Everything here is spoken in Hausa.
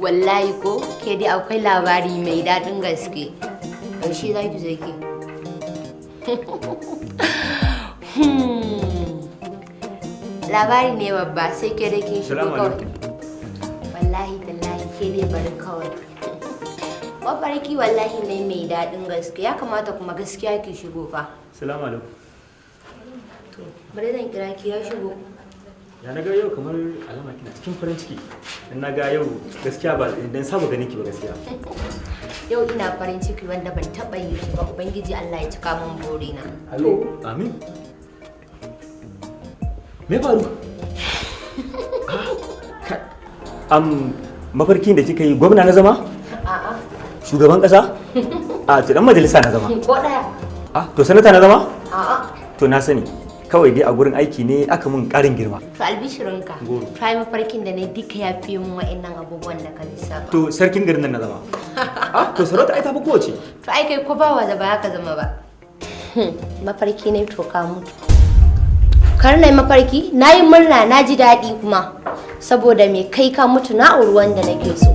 Wallahi ko ke dai akwai labari mai daɗin gaske. Yaushe za ki je ki? Labari ne babba sai ke da kin shigo kawai. Wallahi tallahi ke dai bari kawai. Mafarki wallahi ne mai daɗin gaske ya kamata kuma gaskiya ki shigo fa. Salamu alaikum. To bari zan kira ki ya shigo. Ya na ga yau kamar alama kina cikin farin ciki. Dan na ga yau gaskiya ba dan saba ganin ki ba gaskiya. Yau ina farin ciki wanda ban taɓa yi shi ba Ubangiji Allah ya cika min burina. Amin. Me faru? Mafarkin da kika yi gwamna na zama? A'a. Shugaban kasa? A to dan majalisa na zama. Ko daya? To sanata na zama? A'a. To na sani. Kawai dai a gurin aiki ne aka mun karin girma. To albishirinka. Try mafarkin da ne duka ya fi mun wa'annan abubuwan da ka lissafa. To sarkin garin nan na zama. To sarauta ai ta fi kowace. To ai kai ko ba wa da ba haka zama ba. Mafarki ne to ka mutu. Kar na yi mafarki, na yi murna na ji daɗi kuma. Saboda me kai ka mutu na auri wanda nake so.